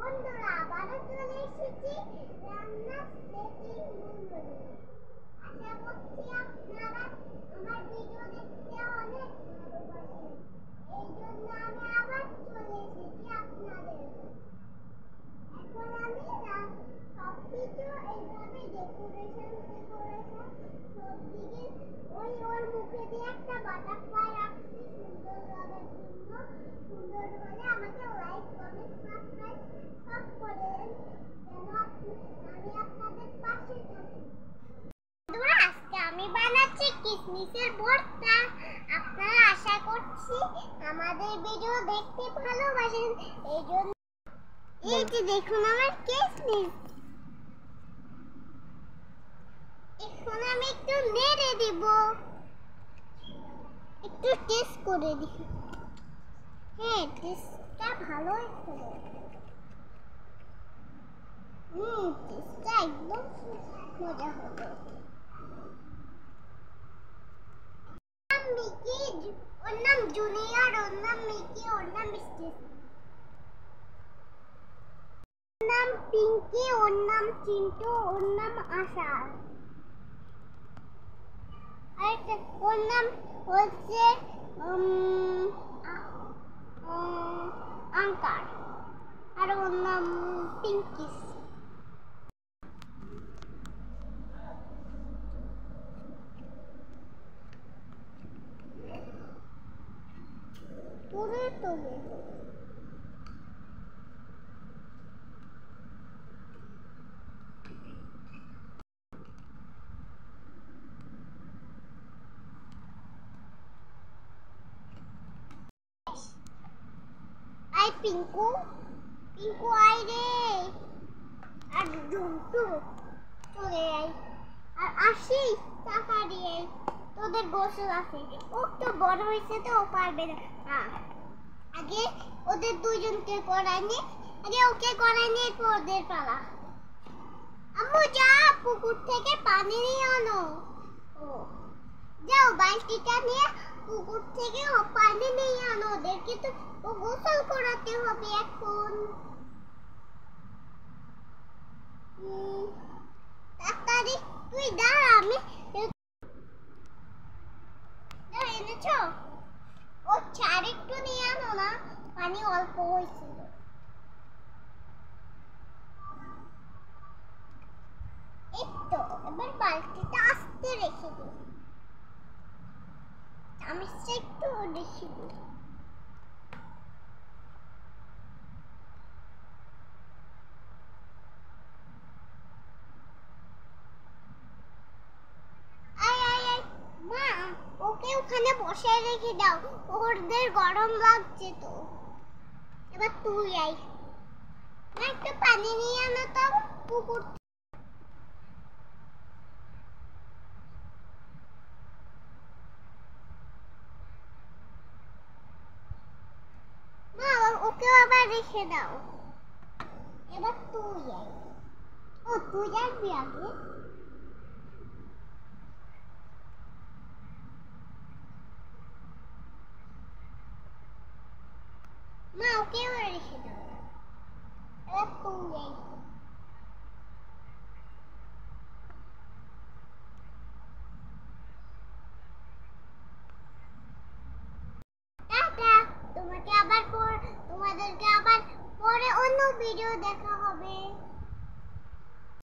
বন্ধুরা আবারও চলে এসেছি রান্না সেটিং রুমে। আশা করছি আপনারা আমার ভিডিও দেখতে অনেক ভালোবাসেন। এই জন্য আমি আবার চলে এসেছি আপনাদের এখন আমি সবকিছু এইভাবে ডেকোরেশন সবদিকে ওর মুখে দিয়ে একটা বাটারফ্লাই রাখছি সুন্দর লাগার জন্য। সুন্দর হলে আমাকে লাইক কমেন্ট সাবস্ক্রাইব সব করেন যেন আমি আপনাদের পাশে থাকি। বন্ধুরা আজকে আমি বানাচ্ছি কিশমিশের ভর্তা। আপনারা আশা করছি আমাদের ভিডিও দেখতে ভালোবাসেন। এই জন্য এই যে দেখুন আমার কিশমিশ। এখন আমি একটু নেড়ে দিব, একটু টেস্ট করে দেখি। হ্যাঁ, টেস্টটা ভালো হয়েছে। টেস্টটা একদম মজা হবে। মিকি, ওর নাম জুনিয়র, ওর নাম মিকি, ওর নাম স্টেফি। ওর নাম পিঙ্কি, ওর নাম চিন্টু, ওর নাম আশা। আর ওর নাম হচ্ছে আঙ্কার, আর ওর নাম পিঙ্কিস। পুরো তবে আই পিঙ্কু, পিঙ্কু আই রে। আর জন্টু চলে আই, আর আসি তাড়াতাড়ি আই। তোদের গোসল আছে, ও তো বড় হয়েছে তো ও পারবে না। আগে ওদের দুইজনকে করাইনি, আগে ওকে করাইনি, এরপর ওদের পালা। আম্মু যা পুকুর থেকে পানি নিয়ে আনো। ও যাও বালতিটা নিয়ে পুকুর থেকে পানি নিয়ে আনো, ওদেরকে তো গোসল করাতে হবে এখন। তাড়াতাড়ি তুই দাঁড়া, আমি এনেছো ও চার একটু নিয়ে আনো না, পানি অল্প হয়েছিল। এই তো এবার বালতিটা আস্তে রেখে দিই, চামচটা একটু রেখে দিই। মা ওকে ওখানে বসে রেখে দাও, ওদের গরম লাগছে তো। এবার তুই আই, না একটু পানি নিয়ে আনো তো পুকুর। মা ওকে আবার রেখে দাও, এবার তুই আই। ও তুই আসবি আগে। মা ওকে আবার রেখে দাও, এবার তুই আই। টাটা, তোমাদেরকে আবার পরে অন্য ভিডিও দেখা হবে।